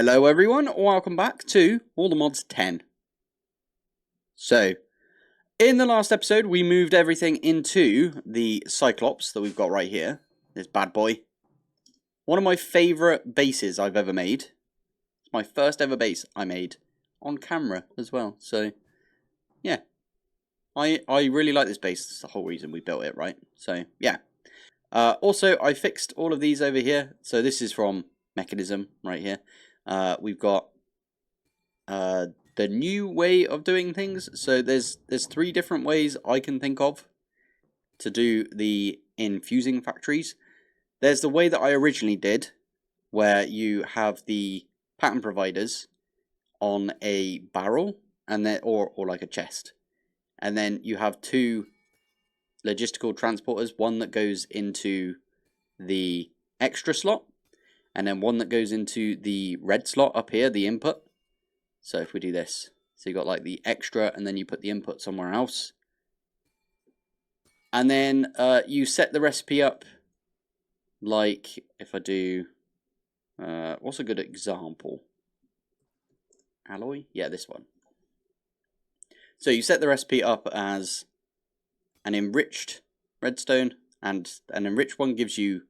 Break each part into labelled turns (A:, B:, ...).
A: Hello everyone, welcome back to All the Mods 10. So, in the last episode we moved everything into the Cyclops that we've got right here. This bad boy. One of my favourite bases I've ever made. It's my first ever base I made on camera as well. So, yeah. I really like this base. That's the whole reason we built it, right? So, yeah. Also, I fixed all of these over here. So this is from Mekanism right here. We've got the new way of doing things. So there's 3 different ways I can think of to do the infusing factories. There's the way that I originally did, where you have the pattern providers on a barrel and then or like a chest, and then you have 2 logistical transporters, one that goes into the extra slot and then one that goes into the red slot up here, the input. So if we do this, so you got like the extra and then you put the input somewhere else, and then you set the recipe up like, if I do what's a good example? Alloy? Yeah, this one. So you set the recipe up as an enriched redstone, and an enriched one gives you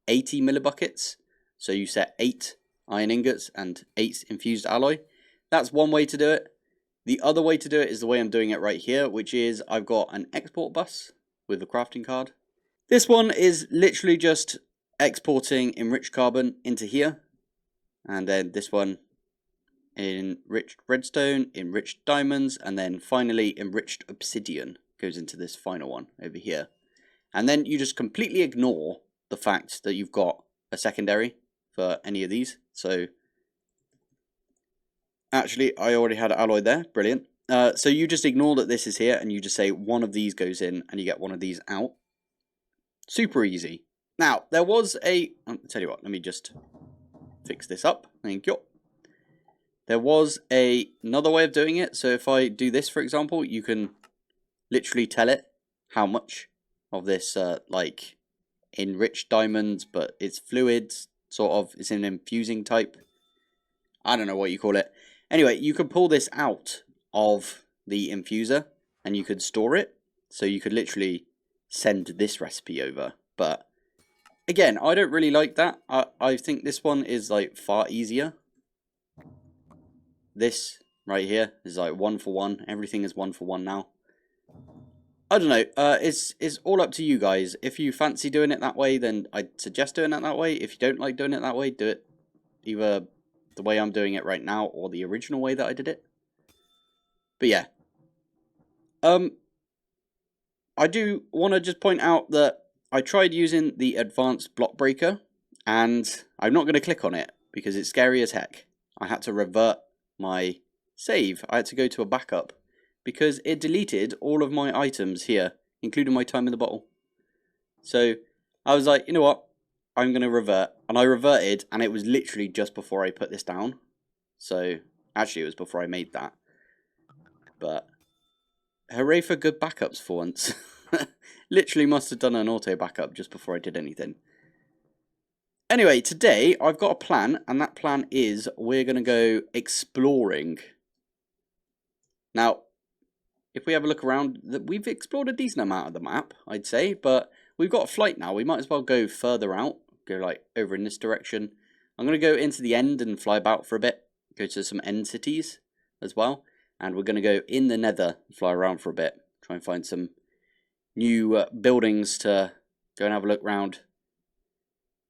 A: 80 millibuckets. So you set 8 iron ingots and 8 infused alloy. That's one way to do it. The other way to do it is the way I'm doing it right here, which is I've got an export bus with a crafting card. This one is literally just exporting enriched carbon into here, and then this one enriched redstone, enriched diamonds, and then finally enriched obsidian goes into this final one over here. And then you just completely ignore the fact that you've got a secondary for any of these. So actually I already had alloy there, brilliant. So you just ignore that this is here and you just say one of these goes in and you get one of these out. Super easy. Now there was I'll tell you what, let me just fix this up. Thank you. There was another way of doing it. So if I do this, for example, you can literally tell it how much of this like enriched diamonds, but it's fluids, sort of. It's an infusing type. I don't know what you call it. Anyway, you could pull this out of the infuser and you could store it. So you could literally send this recipe over. But again, I don't really like that. I think this one is like far easier. This right here is like 1-for-1. Everything is 1-for-1 now. I don't know. It's all up to you guys. If you fancy doing it that way, then I'd suggest doing it that way. If you don't like doing it that way, do it either the way I'm doing it right now or the original way that I did it. But yeah. I do want to just point out that I tried using the advanced block breaker, and I'm not going to click on it because it's scary as heck. I had to revert my save. I had to go to a backup because it deleted all of my items here, including my time in the bottle. So I was like, you know what, I'm going to revert. And I reverted, and it was literally just before I put this down. So actually it was before I made that. But hooray for good backups for once. Literally must have done an auto backup just before I did anything. Anyway, today I've got a plan, and that plan is we're going to go exploring. Now, if we have a look around, we've explored a decent amount of the map, I'd say, but we've got a flight now. We might as well go further out, go like over in this direction. I'm going to go into the end and fly about for a bit, go to some end cities as well, and we're going to go in the nether, fly around for a bit, try and find some new buildings to go and have a look around.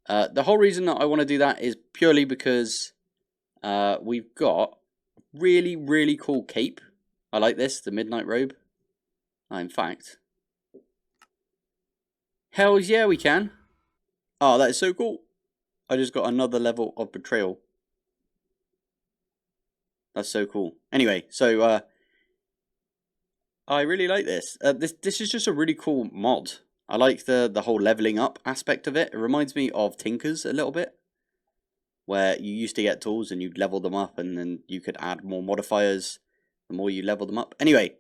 A: The whole reason that I want to do that is purely because we've got a really cool cape. I like this, the midnight robe. In fact, hells yeah, we can. Oh, that is so cool. I just got another level of betrayal. That's so cool. Anyway, so I really like this. This is just a really cool mod. I like the whole leveling up aspect of it. It reminds me of Tinkers a little bit, where you used to get tools and you'd level them up, and then you could add more modifiers the more you level them up. Anyway,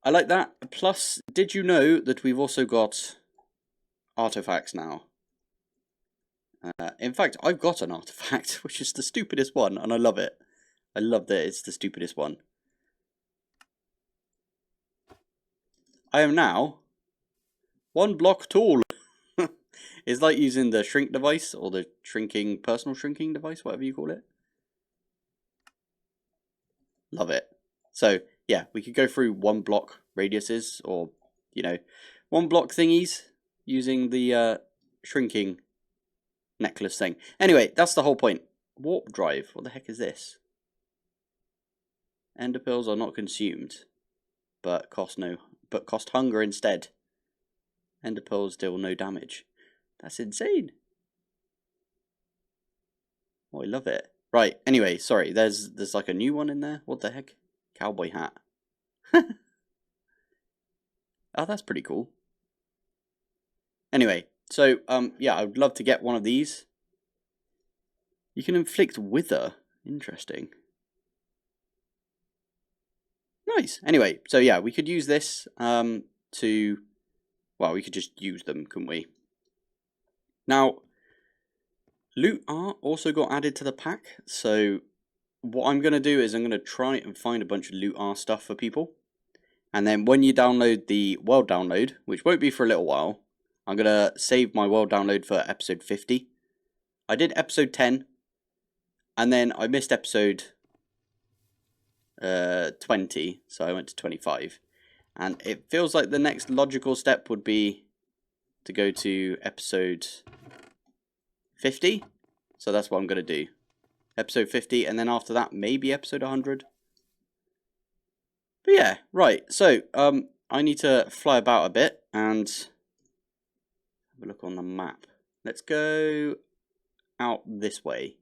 A: I like that. Plus, did you know that we've also got artifacts now? In fact, I've got an artifact, which is the stupidest one, and I love it. I love that it's the stupidest one. I am now 1 block tall. It's like using the shrink device, or the personal shrinking device, whatever you call it. Love it. So, yeah, we could go through 1 block radiuses, or, you know, 1 block thingies, using the shrinking necklace thing. Anyway, that's the whole point. Warp drive. What the heck is this? Ender pills are not consumed, but cost hunger instead. Ender pills deal no damage. That's insane. Oh, I love it. Right, anyway, sorry, there's like a new one in there. What the heck? Cowboy hat. Oh, that's pretty cool. Anyway, so, yeah, I would love to get one of these. You can inflict wither. Interesting. Nice. Anyway, so yeah, we could use this to... Well, we could just use them, couldn't we? Now, loot art also got added to the pack, so what I'm going to do is I'm going to try and find a bunch of loot art stuff for people. And then when you download the world download, which won't be for a little while, I'm going to save my world download for episode 50. I did episode 10, and then I missed episode 20, so I went to 25. And it feels like the next logical step would be to go to episode 50. So that's what I'm going to do. Episode 50, and then after that, maybe episode 100. But yeah, right. So, I need to fly about a bit and have a look on the map. Let's go out this way.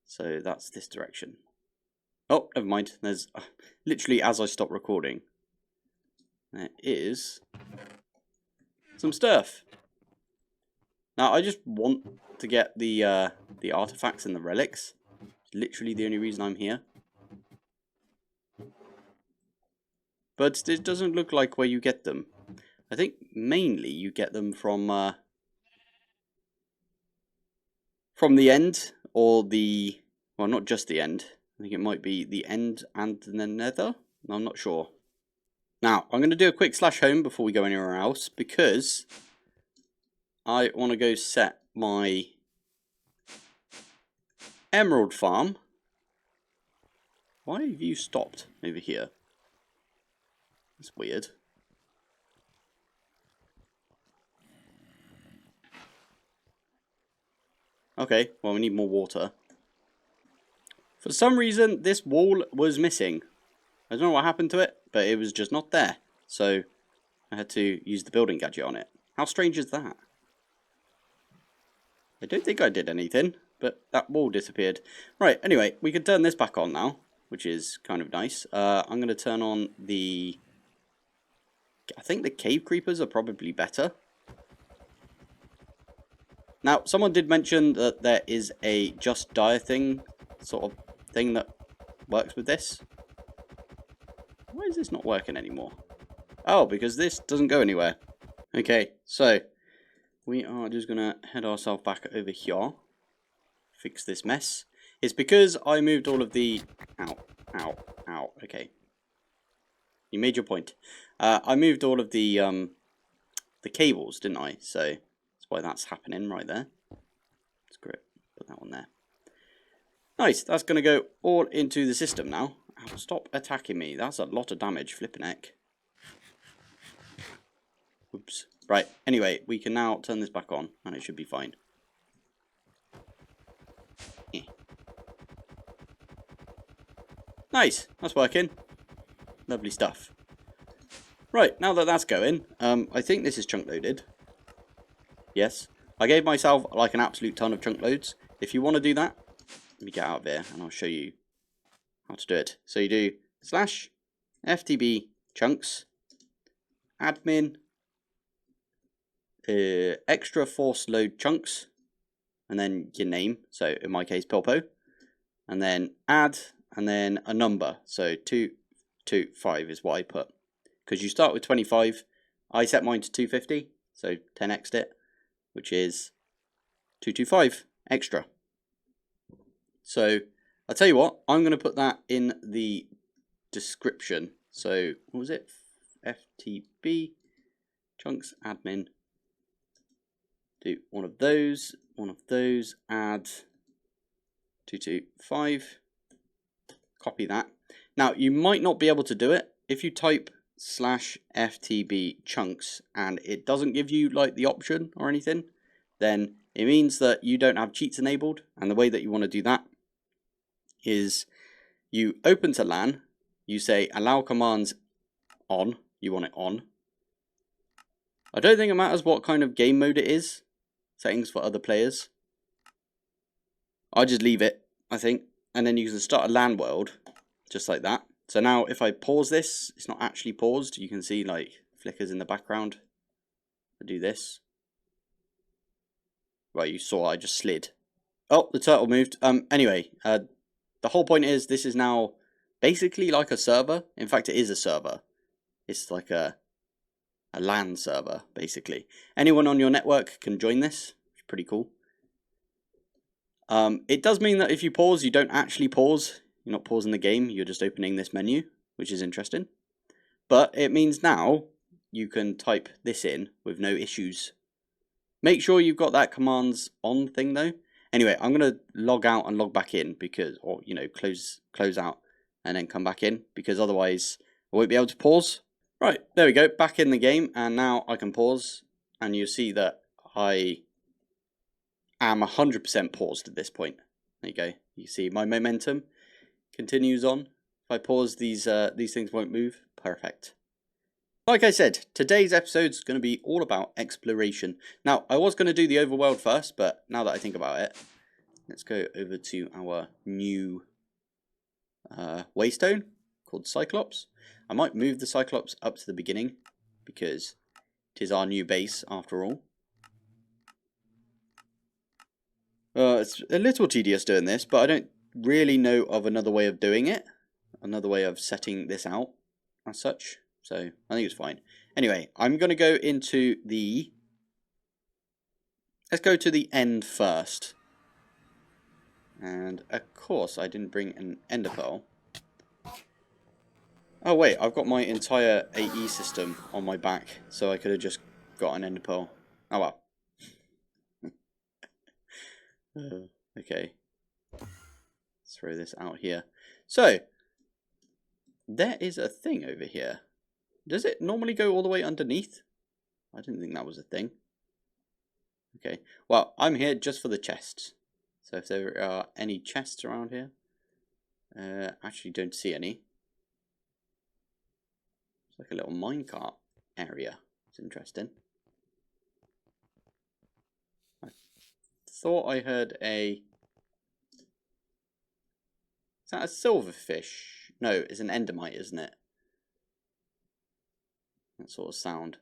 A: So that's this direction. Oh, never mind. There's literally as I stop recording, there is some stuff. Now I just want to get the artifacts and the relics. It's literally the only reason I'm here. But it doesn't look like where you get them. I think mainly you get them from the end, or the... Well, not just the end. I think it might be the end and the nether. I'm not sure. Now, I'm going to do a quick slash home before we go anywhere else, because I want to go set my emerald farm. Why have you stopped over here? That's weird. Okay, well, we need more water. For some reason, this wall was missing. I don't know what happened to it, but it was just not there. So, I had to use the building gadget on it. How strange is that? I don't think I did anything, but that wall disappeared. Right, anyway, we can turn this back on now, which is kind of nice. I'm going to turn on the... I think the cave creepers are probably better. Now, someone did mention that there is a just dire thing, sort of thing that works with this. Why is this not working anymore? Oh, because this doesn't go anywhere. Okay, so we are just going to head ourselves back over here. Fix this mess. It's because I moved all of the... Ow, ow, ow. Okay. You made your point. I moved all of the cables, didn't I? So that's why that's happening right there. That's great. Put that one there. Nice. That's going to go all into the system now. Ow, stop attacking me. That's a lot of damage. Flipping heck. Oops. Right. Anyway, we can now turn this back on, and it should be fine. Nice. That's working. Lovely stuff. Right, now that that's going, I think this is chunk loaded. Yes. I gave myself like an absolute ton of chunk loads. If you want to do that, let me get out of here and I'll show you how to do it. So you do slash ftbchunks admin extra force load chunks, and then your name, so in my case Pilpoh, and then add, and then a number, so 225 is what I put. Because you start with 25, I set mine to 250, so 10x'd it, which is 225 extra. So I'll tell you what, I'm going to put that in the description. So what was it? ftbchunks admin. Do one of those, add 225. Copy that. Now you might not be able to do it if you type /ftbchunks and it doesn't give you like the option or anything, then it means that you don't have cheats enabled. And the way that you want to do that is you open to LAN, you say allow commands on, you want it on. I don't think it matters what kind of game mode it is, settings for other players. I'll just leave it, I think, and then you can start a LAN world, just like that. So now if I pause this, it's not actually paused. You can see like flickers in the background. I do this. Right, you saw I just slid. Oh, the turtle moved. Anyway, the whole point is this is now basically like a server. In fact, it is a server. It's like a LAN server, basically. Anyone on your network can join this. It's pretty cool. It does mean that if you pause, you don't actually pause. You're not pausing the game, you're just opening this menu, which is interesting. But it means now you can type this in with no issues. Make sure you've got that commands on thing though. Anyway, I'm going to log out and log back in because, or you know, close out and then come back in because otherwise I won't be able to pause. Right, there we go, back in the game, and now I can pause and you see that I am 100% paused at this point. There you go. You see my momentum continues on. If I pause, these things won't move. Perfect. Like I said, today's episode is going to be all about exploration. Now, I was going to do the overworld first, but now that I think about it, let's go over to our new waystone called Cyclops. I might move the Cyclops up to the beginning because it is our new base after all. It's a little tedious doing this, but I don't really know of another way of doing it. Another way of setting this out as such. So I think it's fine. Anyway, I'm going to go into the... Let's go to the end first. And of course I didn't bring an ender pearl. Oh wait, I've got my entire AE system on my back. So I could have just got an ender pearl. Oh well. Okay. Let's throw this out here. So, there is a thing over here. Does it normally go all the way underneath? I didn't think that was a thing. Okay, well, I'm here just for the chests. So if there are any chests around here, actually don't see any. It's like a little minecart area. It's interesting. I thought I heard a... Is that a silverfish? No, it's an endermite, isn't it? That sort of sound.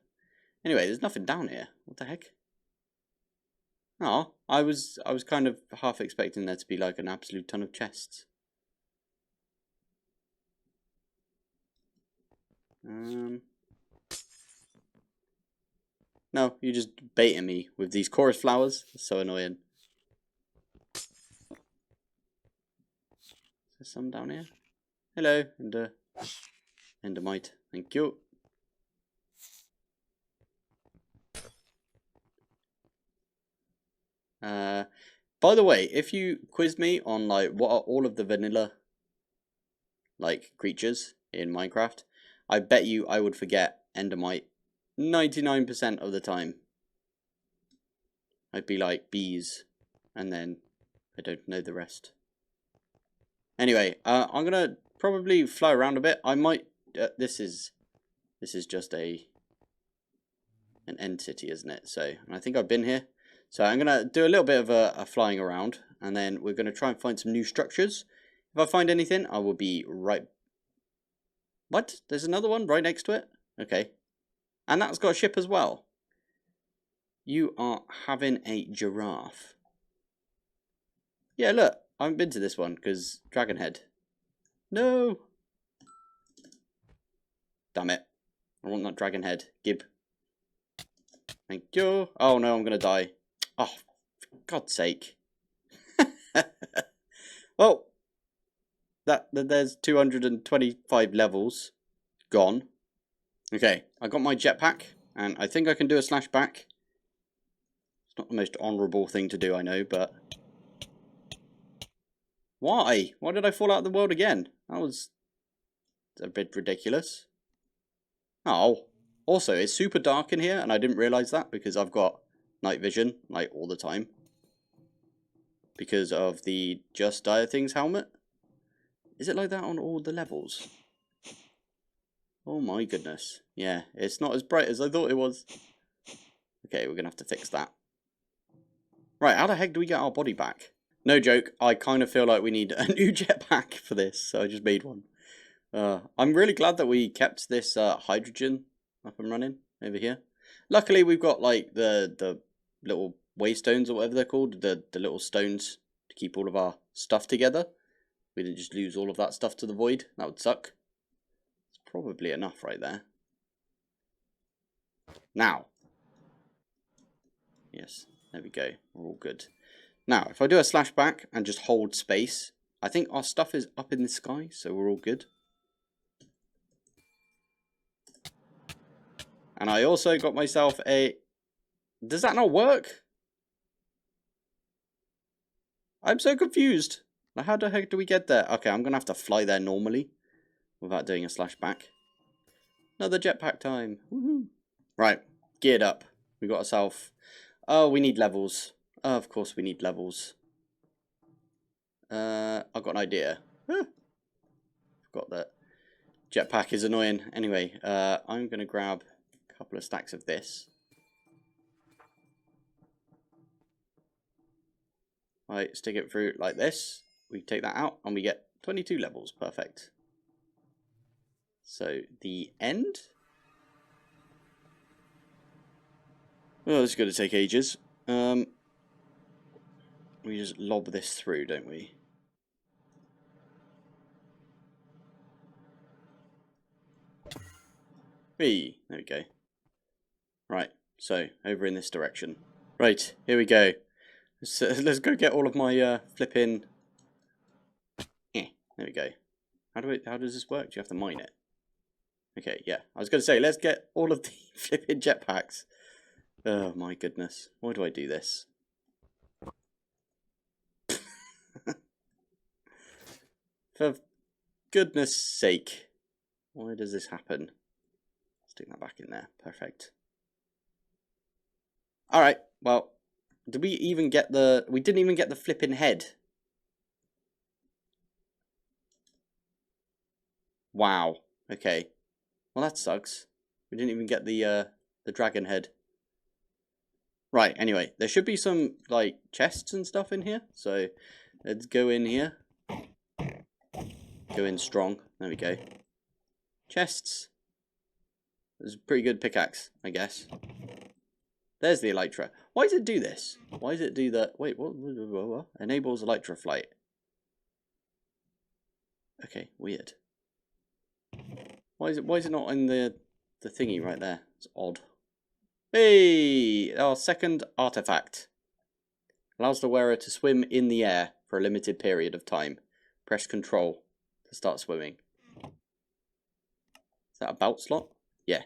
A: Anyway, there's nothing down here. What the heck? Oh, I was kind of half expecting there to be like an absolute ton of chests. No, you're just baiting me with these chorus flowers. It's so annoying. Is there some down here? Hello, endermite. Thank you. By the way, if you quiz me on like what are all of the vanilla like creatures in Minecraft, I bet you I would forget endermite 99% of the time. I'd be like bees, and then I don't know the rest. Anyway, I'm gonna probably fly around a bit. I might. This is just an end city, isn't it? So, and I think I've been here. So I'm gonna do a little bit of a flying around, and then we're gonna try and find some new structures. If I find anything, I will be right. What? There's another one right next to it. Okay, and that's got a ship as well. You are having a giraffe. Yeah, look, I haven't been to this one because Dragon Head. No. Damn it. I want that Dragon Head. Gib. Thank you. Oh no, I'm going to die. Oh, God's sake. Well, there's 225 levels gone. Okay, I got my jetpack, and I think I can do a slash back. It's not the most honourable thing to do, I know, but... Why? Why did I fall out of the world again? That was a bit ridiculous. Oh. Also, it's super dark in here, and I didn't realise that because I've got night vision, like, all the time. Because of the Just Dire Things helmet. Is it like that on all the levels? Oh my goodness. Yeah, it's not as bright as I thought it was. Okay, we're going to have to fix that. Right, how the heck do we get our body back? No joke, I kind of feel like we need a new jetpack for this, so I just made one. I'm really glad that we kept this hydrogen up and running over here. Luckily, we've got like the little waystones or whatever they're called, the little stones to keep all of our stuff together. We didn't just lose all of that stuff to the void. That would suck. It's probably enough right there. Now. Yes, there we go. We're all good. Now, if I do a slash back and just hold space, I think our stuff is up in the sky, so we're all good. And I also got myself a... Does that not work? I'm so confused. How the heck do we get there? Okay, I'm going to have to fly there normally without doing a slash back. Another jetpack time. Woohoo. Right, geared up. We got ourselves... Oh, we need levels. Oh, of course we need levels. I've got an idea. Forgot that jetpack is annoying. Anyway, I'm going to grab a couple of stacks of this. Right, stick it through like this. We take that out and we get 22 levels. Perfect. So, the end. Oh, this is going to take ages. We just lob this through, don't we? Hey, there we go. Right, so over in this direction. Right, here we go. Let's go get all of my flipping. There we go. How does this work? Do you have to mine it? Okay, yeah. I was going to say, let's get all of the flipping jetpacks. Oh my goodness. Why do I do this? For goodness sake. Why does this happen? Stick that back in there. Perfect. Alright, well, did we even get the... We didn't even get the flipping head. Wow. Okay. Well, that sucks. We didn't even get the dragon head. Right, anyway, there should be some, like, chests and stuff in here. So, let's go in here. Go in strong. There we go. Chests. There's a pretty good pickaxe, I guess. There's the elytra. Why does it do this? Why does it do that? Wait, what? Enables elytra flight. Okay, weird. Why is it not in the thingy right there? It's odd. Hey! Our second artifact. Allows the wearer to swim in the air for a limited period of time. Press control to start swimming. Is that a bout slot? Yeah.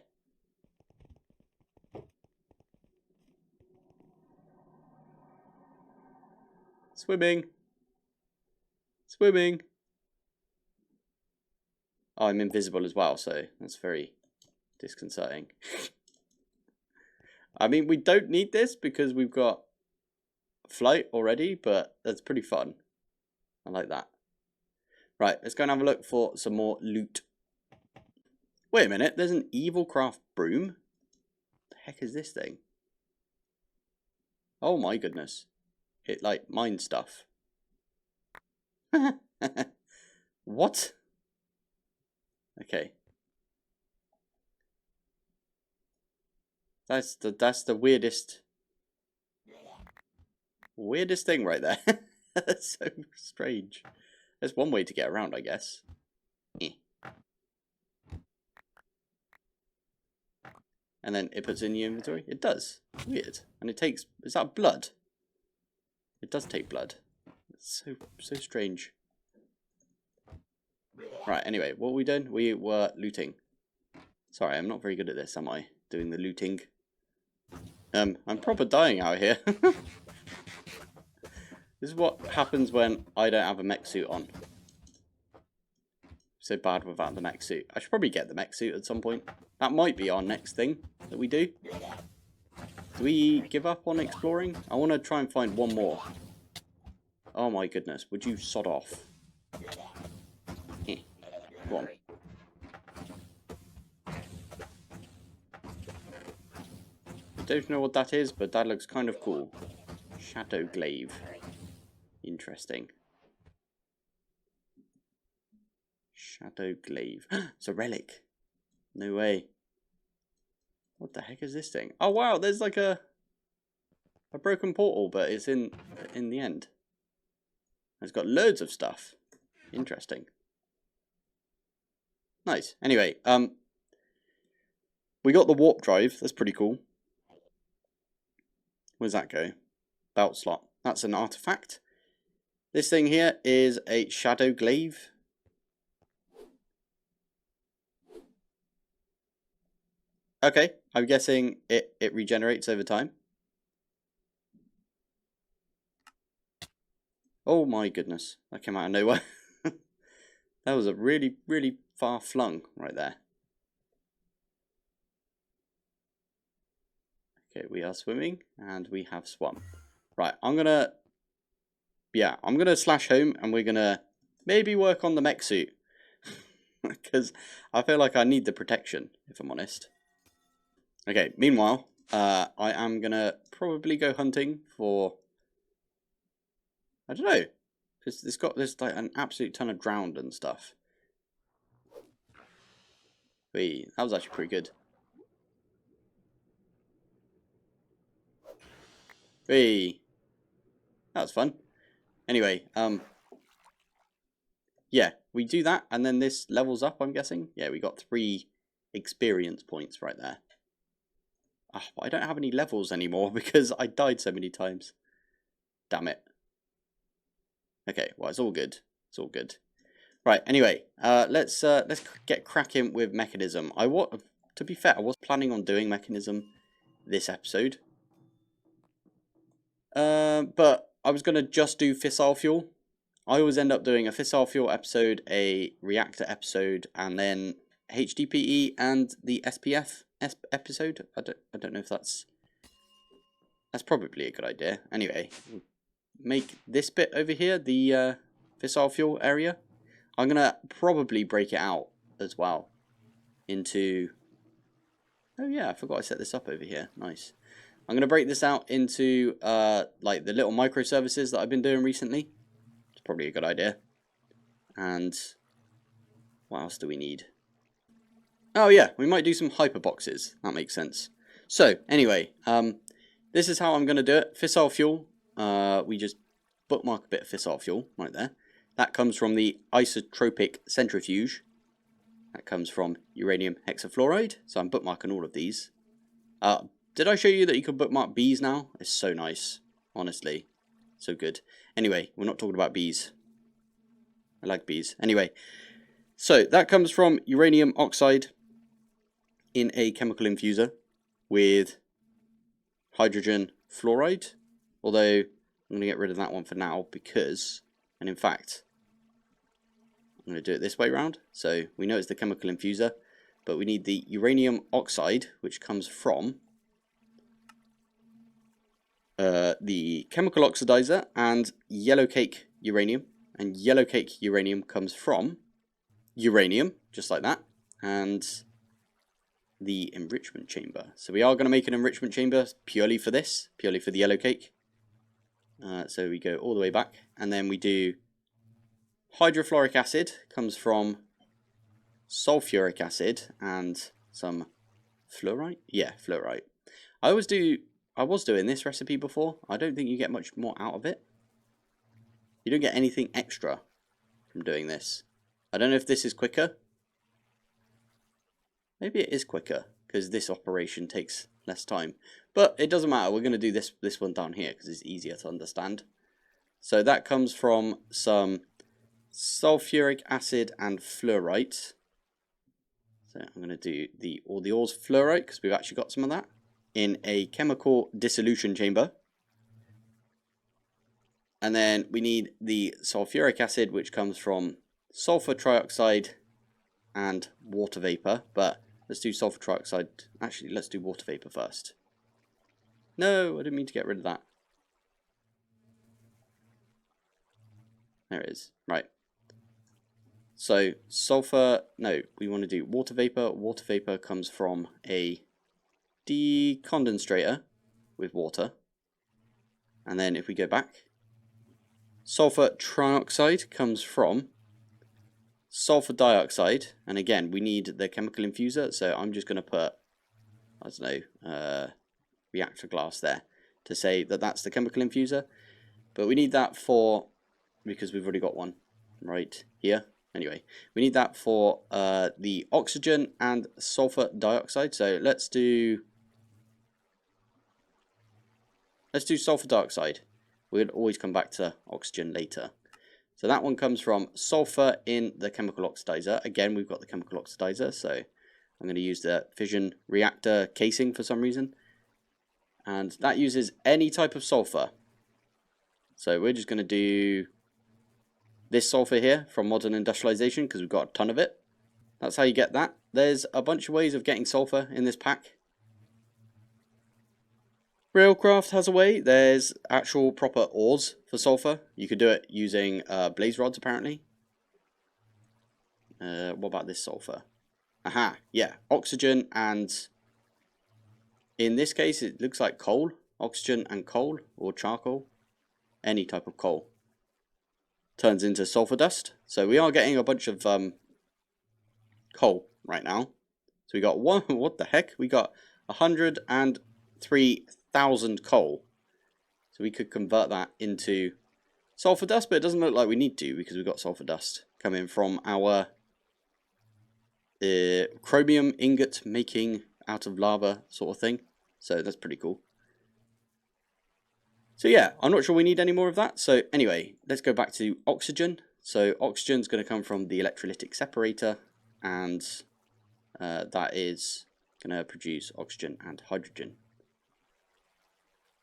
A: Swimming. Swimming. Oh, I'm invisible as well, so that's very disconcerting. I mean, we don't need this because we've got flight already, but that's pretty fun. I like that. Right, let's go and have a look for some more loot. Wait a minute, there's an evil craft broom? What the heck is this thing? Oh my goodness. It, like, mines stuff. What? Okay. That's the weirdest thing right there. That's so strange. There's one way to get around, I guess. And then it puts it in your inventory. It does. Weird. And it takes... Is that blood? It does take blood. It's so strange. Right, anyway, what were we doing? We were looting. Sorry, I'm not very good at this, am I? Doing the looting. I'm proper dying out here. This is what happens when I don't have a mech suit on. So bad without the mech suit. I should probably get the mech suit at some point. That might be our next thing that we do. Do we give up on exploring? I want to try and find one more. Oh my goodness, would you sod off? Go on. I don't know what that is, but that looks kind of cool. Shadow glaive. Interesting. Shadow glaive. It's a relic. No way. What the heck is this thing? Oh wow, there's like a broken portal, but it's in the end. It's got loads of stuff. Interesting. Nice. Anyway, we got the warp drive. That's pretty cool. Where's that go? Belt slot. That's an artifact. This thing here is a shadow glaive. Okay, I'm guessing it regenerates over time. Oh my goodness, that came out of nowhere. That was a really, really far flung right there. Okay, we are swimming and we have swum. Right, I'm gonna slash home and we're gonna maybe work on the mech suit. Because I feel like I need the protection, if I'm honest. Okay, meanwhile, I am gonna probably go hunting for, I don't know, because there's like an absolute ton of drowned and stuff. Wait, that was actually pretty good. Hey, that was fun. Anyway, yeah, we do that, and then this levels up, I'm guessing. Yeah, we got 3 experience points right there. Oh, I don't have any levels anymore because I died so many times. Damn it. Okay, well, it's all good. It's all good. Right, anyway, let's get cracking with Mechanism. To be fair, I was planning on doing Mechanism this episode. But I was going to just do fissile fuel. I always end up doing a fissile fuel episode, a reactor episode, and then HDPE and the SPF episode. I don't know if that's probably a good idea. Anyway, make this bit over here the fissile fuel area. I'm gonna probably break it out as well into. Oh yeah, I forgot I set this up over here. Nice. I'm gonna break this out into like the little microservices that I've been doing recently. It's probably a good idea. And what else do we need? Oh yeah, we might do some hyperboxes. That makes sense. So anyway, this is how I'm going to do it. Fissile fuel. We just bookmark a bit of fissile fuel right there. That comes from the isotropic centrifuge. That comes from uranium hexafluoride. So I'm bookmarking all of these. Did I show you that you can bookmark bees now? It's so nice. Honestly. So good. Anyway, we're not talking about bees. I like bees. Anyway. So that comes from uranium oxide in a chemical infuser with hydrogen fluoride. Although I'm going to get rid of that one for now because, and in fact, I'm going to do it this way round. So we know it's the chemical infuser, but we need the uranium oxide, which comes from the chemical oxidizer and yellow cake uranium. And yellow cake uranium comes from uranium, just like that, and the enrichment chamber. So we are going to make an enrichment chamber purely for this, purely for the yellow cake. So we go all the way back, and then we do hydrofluoric acid, comes from sulfuric acid and some fluorite. Yeah, fluorite. I was doing this recipe before. I don't think you get much more out of it. You don't get anything extra from doing this. I don't know if this is quicker. Maybe it is quicker because this operation takes less time. But it doesn't matter. We're going to do this one down here because it's easier to understand. So that comes from some sulfuric acid and fluorite. So I'm going to do all the ores fluorite because we've actually got some of that in a chemical dissolution chamber. And then we need the sulfuric acid, which comes from sulfur trioxide and water vapor. But let's do sulfur trioxide. Actually, let's do water vapor first. No, I didn't mean to get rid of that. There it is. Right. So sulfur, no, we want to do water vapor. Water vapor comes from a decondensator with water. And then if we go back, sulfur trioxide comes from sulfur dioxide. And again, we need the chemical infuser. So I'm just going to put, I don't know, reactor glass there to say that that's the chemical infuser. But we need that for, because we've already got one right here. Anyway, we need that for the oxygen and sulfur dioxide. So let's do sulfur dioxide. We'll always come back to oxygen later. So that one comes from sulfur in the chemical oxidizer. Again, we've got the chemical oxidizer. So I'm going to use the fission reactor casing for some reason. And that uses any type of sulfur. So we're just going to do this sulfur here from modern industrialization because we've got a ton of it. That's how you get that. There's a bunch of ways of getting sulfur in this pack. Railcraft has a way. There's actual proper ores for sulfur. You could do it using blaze rods apparently. What about this sulfur? Aha, yeah, oxygen and in this case it looks like coal. Oxygen and coal or charcoal. Any type of coal turns into sulfur dust. So we are getting a bunch of coal right now. So we got one, what the heck? We got 103,000 coal. So we could convert that into sulfur dust, but it doesn't look like we need to because we've got sulfur dust coming from our chromium ingot making out of lava sort of thing. So that's pretty cool. So yeah, I'm not sure we need any more of that. So anyway, let's go back to oxygen. So oxygen is going to come from the electrolytic separator, and that is going to produce oxygen and hydrogen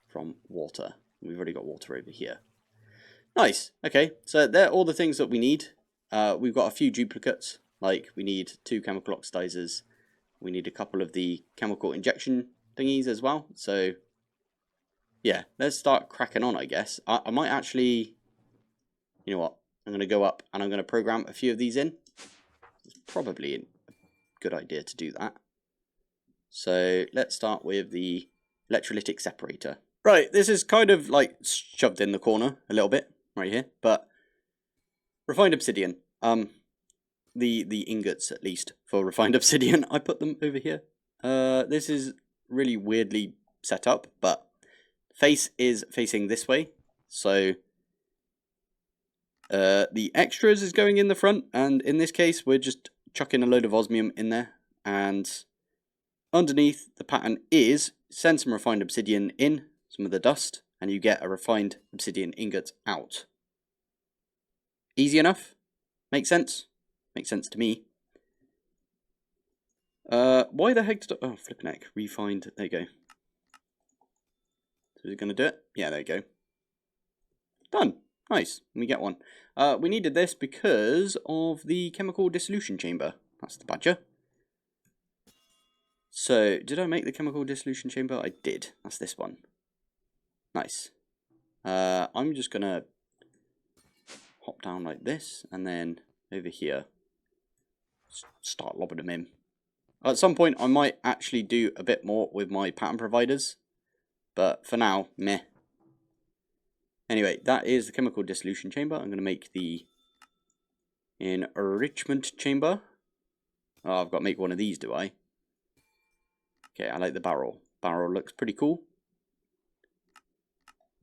A: from water. We've already got water over here. Nice. Okay, so they're all the things that we need. We've got a few duplicates, like we need 2 chemical oxidizers. We need a couple of the chemical injection thingies as well. So yeah, let's start cracking on, I guess. I might actually, you know what, I'm going to go up and I'm going to program a few of these in. It's probably a good idea to do that. So let's start with the electrolytic separator. Right, this is kind of like shoved in the corner a little bit right here, but refined obsidian. The ingots at least for refined obsidian, I put them over here. This is really weirdly set up, but face is facing this way, so the extras is going in the front, and in this case we're just chucking a load of osmium in there, and underneath the pattern is send some refined obsidian in, some of the dust, and you get a refined obsidian ingot out. Easy enough? Makes sense? Makes sense to me. Why the heck did I... Oh, flipping heck. Refined. There you go. So is it going to do it? Yeah, there you go. Done. Nice. We get one. We needed this because of the chemical dissolution chamber. That's the badger. So, did I make the chemical dissolution chamber? I did. That's this one. Nice. I'm just going to hop down like this, and then over here, start lobbing them in. At some point, I might actually do a bit more with my pattern providers, but for now, meh. Anyway, that is the chemical dissolution chamber. I'm going to make the enrichment chamber. Oh, I've got to make one of these, do I? Okay, I like the barrel. Barrel looks pretty cool.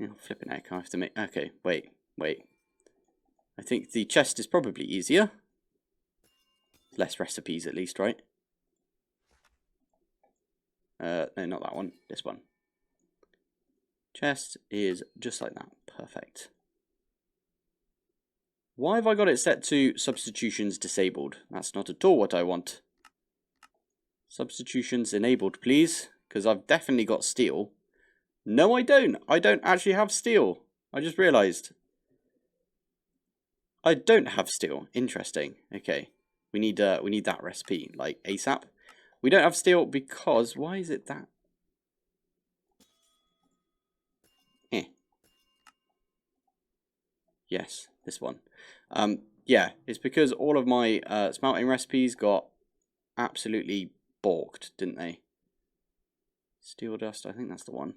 A: Oh, flipping heck, I have to make... Okay, wait. I think the chest is probably easier. Less recipes at least, right? No, not that one. This one. Chest is just like that. Perfect. Why have I got it set to substitutions disabled? That's not at all what I want. Substitutions enabled, please, because I've definitely got steel. No, I don't. I don't actually have steel. I just realised. I don't have steel. Interesting. Okay. We need that recipe, like ASAP. We don't have steel because... Why is it that? Yes, this one. Yeah, it's because all of my smelting recipes got absolutely balked, didn't they? Steel dust, I think that's the one.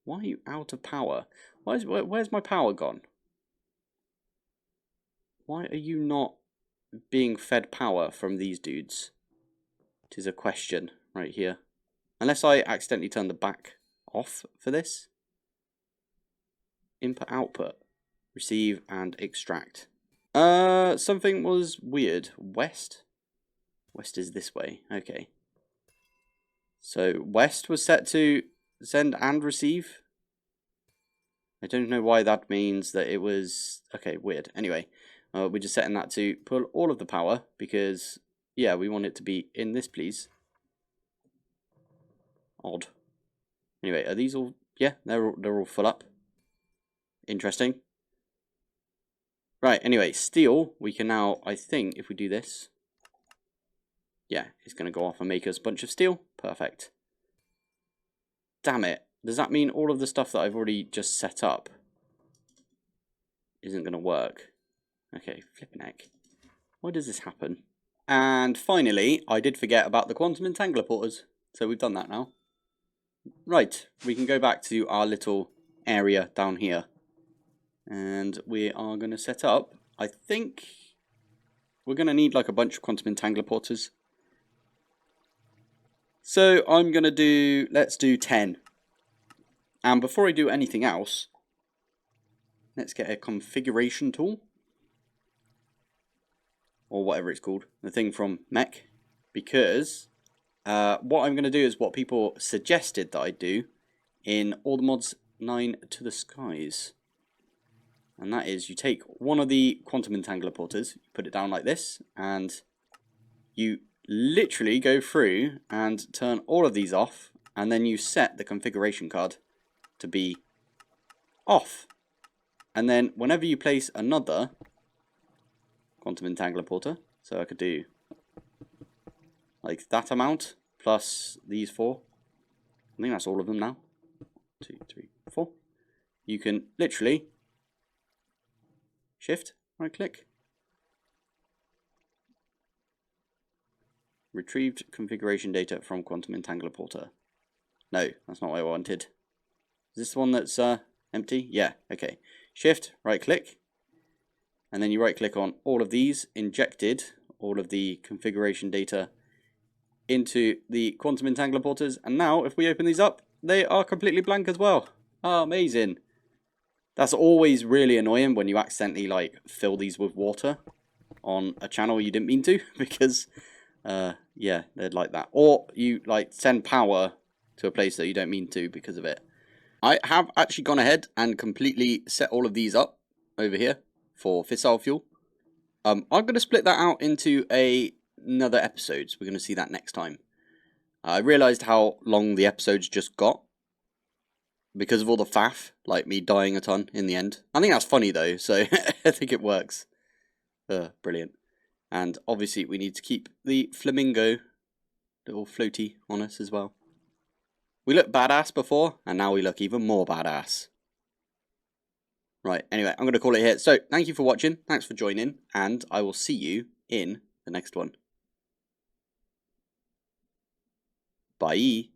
A: Why are you out of power? Where's my power gone? Why are you not being fed power from these dudes? It is a question right here. Unless I accidentally turn the back off for this. Input output. Receive and extract. Something was weird. West? West is this way. Okay. So West was set to send and receive. I don't know why that means that it was... Okay, weird. Anyway, we're just setting that to pull all of the power because, yeah, we want it to be in this, please. Odd. Anyway, are these all... Yeah, they're all full up. Interesting. Right, anyway, steel, we can now, I think, if we do this... Yeah, it's going to go off and make us a bunch of steel. Perfect. Damn it. Does that mean all of the stuff that I've already just set up isn't going to work? Okay, flipping heck. Why does this happen? And finally, I did forget about the quantum entangler porters. So we've done that now. Right, we can go back to our little area down here. And we are going to set up, I think, we're going to need like a bunch of quantum entangler porters. So I'm going to do, let's do 10. And before I do anything else, let's get a configuration tool. Or whatever it's called. The thing from Mech. Because what I'm going to do is what people suggested that I do in all the mods 9 to the skies. And that is you take one of the quantum entangler porters, you put it down like this, and you literally go through and turn all of these off, and then you set the configuration card to be off. And then whenever you place another quantum entangler porter, so I could do like that amount plus these 4. I think that's all of them now. 2, 3, 4. You can literally shift, right click, retrieved configuration data from quantum entangler porter. No, that's not what I wanted. Is this the one that's empty? Yeah, okay. Shift, right click, and then you right click on all of these, injected all of the configuration data into the quantum entangler porters, and now if we open these up, they are completely blank as well. Oh, amazing. That's always really annoying when you accidentally like fill these with water on a channel you didn't mean to, because yeah, they're like that. Or you like send power to a place that you don't mean to because of it. I have actually gone ahead and completely set all of these up over here for fissile fuel. I'm going to split that out into another episode, so we're going to see that next time. I realised how long the episodes just got because of all the faff, like me dying a ton in the end. I think that's funny though, so I think it works. Brilliant. And obviously we need to keep the flamingo little floaty on us as well. We looked badass before, and now we look even more badass. Right, anyway, I'm going to call it here. So, thank you for watching, thanks for joining, and I will see you in the next one. Bye.